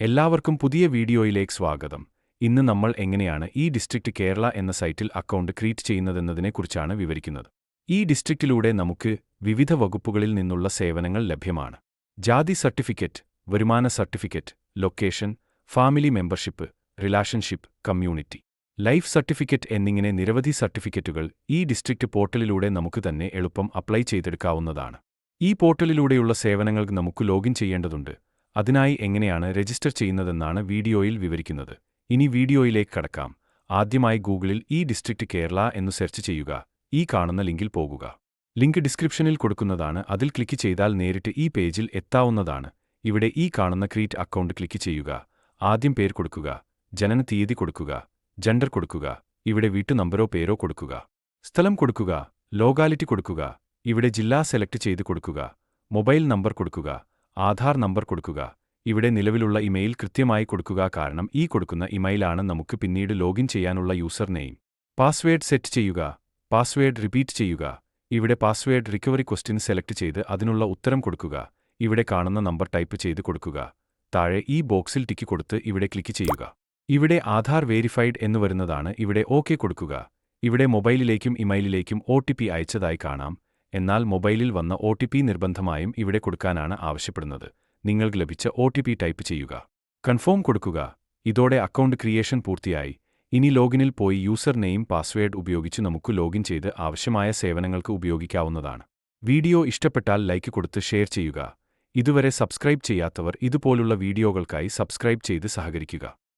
എല്ലാവർക്കും പുതിയ വീഡിയോയിലേക്ക് സ്വാഗതം. ഇന്ന് നമ്മൾ എങ്ങനെയാണ് ഈ ഡിസ്ട്രിക്റ്റ് കേരള എന്ന സൈറ്റിൽ അക്കൗണ്ട് ക്രിയേറ്റ് ചെയ്യുന്നതെന്നതിനെക്കുറിച്ചാണ് വിവരിക്കുന്നത്. ഈ ഡിസ്ട്രിക്റ്റിലൂടെ നമുക്ക് വിവിധ വകുപ്പുകളിൽ നിന്നുള്ള സേവനങ്ങൾ ലഭ്യമാണ്. ജാതി സർട്ടിഫിക്കറ്റ്, വരുമാന certificate, location, family membership, relationship, community, life certificate എന്നിങ്ങനെ നിരവധി സർട്ടിഫിക്കറ്റുകൾ ഈ ഡിസ്ട്രിക്റ്റ് പോർട്ടലിലൂടെ നമുക്ക് തന്നെ എളുപ്പം അപ്ലൈ ചെയ്തെടുക്കാവുന്നതാണ്. ഈ പോർട്ടലിലൂടെയുള്ള സേവനങ്ങൾക്ക് നമുക്ക് ലോഗിൻ ചെയ്യേണ്ടതുണ്ട്. അതിനായി എങ്ങനെയാണ് രജിസ്റ്റർ ചെയ്യുന്നതെന്നാണ് വീഡിയോയിൽ വിവരിക്കുന്നത്. ഇനി വീഡിയോയിലേക്ക് കടക്കാം. ആദ്യമായി ഗൂഗിളിൽ ഈ ഡിസ്ട്രിക്റ്റ് കേരള എന്ന് സെർച്ച് ചെയ്യുക. ഈ കാണുന്ന ലിങ്കിൽ പോകുക. ലിങ്ക് ഡിസ്ക്രിപ്ഷനിൽ കൊടുക്കുന്നതാണ്. അതിൽ ക്ലിക്ക് ചെയ്താൽ നേരിട്ട് ഈ പേജിൽ എത്താവുന്നതാണ്. ഇവിടെ ഈ കാണുന്ന ക്രിയേറ്റ് അക്കൗണ്ട് ക്ലിക്ക് ചെയ്യുക. ആദ്യം പേര് കൊടുക്കുക, ജനന തീയതി കൊടുക്കുക, ജെൻഡർ കൊടുക്കുക, ഇവിടെ വീട്ടു നമ്പരോ പേരോ കൊടുക്കുക, സ്ഥലം കൊടുക്കുക, ലോകാലിറ്റി കൊടുക്കുക, ഇവിടെ ജില്ല സെലക്ട് ചെയ്ത് കൊടുക്കുക, മൊബൈൽ നമ്പർ കൊടുക്കുക, ആധാർ നമ്പർ കൊടുക്കുക, ഇവിടെ നിലവിലുള്ള ഇമെയിൽ കൃത്യമായി കൊടുക്കുക. കാരണം ഈ കൊടുക്കുന്ന ഇമെയിലാണ് നമുക്ക് പിന്നീട് ലോഗിൻ ചെയ്യാനുള്ള യൂസർ നെയിം. പാസ്വേഡ് സെറ്റ് ചെയ്യുക. പാസ്വേഡ് റിപ്പീറ്റ് ചെയ്യുക. ഇവിടെ പാസ്വേഡ് റിക്കവറി ക്വസ്റ്റ്യൻ സെലക്ട് ചെയ്ത് അതിനുള്ള ഉത്തരം കൊടുക്കുക. ഇവിടെ കാണുന്ന നമ്പർ ടൈപ്പ് ചെയ്ത് കൊടുക്കുക. താഴെ ഈ ബോക്സിൽ ടിക്ക് കൊടുത്ത് ഇവിടെ ക്ലിക്ക് ചെയ്യുക. ഇവിടെ ആധാർ വേരിഫൈഡ് എന്ന് വരുന്നതാണ്. ഇവിടെ ഓക്കെ കൊടുക്കുക. ഇവിടെ മൊബൈലിലേക്കും ഇമെയിലിലേക്കും OTP അയച്ചതായി കാണാം. എന്നാൽ മൊബൈലിൽ വന്ന OTP നിർബന്ധമായും ഇവിടെ കൊടുക്കാനാണ് ആവശ്യപ്പെടുന്നത്. നിങ്ങൾക്ക് ലഭിച്ച OTP ടൈപ്പ് ചെയ്യുക. കൺഫേം കൊടുക്കുക. ഇതോടെ അക്കൗണ്ട് ക്രിയേഷൻ പൂർത്തിയായി. ഇനി ലോഗിനിൽ പോയി യൂസർ നെയിം പാസ്വേഡ് ഉപയോഗിച്ച് നമുക്ക് ലോഗിൻ ചെയ്ത് ആവശ്യമായ സേവനങ്ങൾക്ക് ഉപയോഗിക്കാവുന്നതാണ്. വീഡിയോ ഇഷ്ടപ്പെട്ടാൽ ലൈക്ക് കൊടുത്ത് ഷെയർ ചെയ്യുക. ഇതുവരെ സബ്സ്ക്രൈബ് ചെയ്യാത്തവർ ഇതുപോലുള്ള വീഡിയോകൾക്കായി സബ്സ്ക്രൈബ് ചെയ്ത് സഹകരിക്കുക.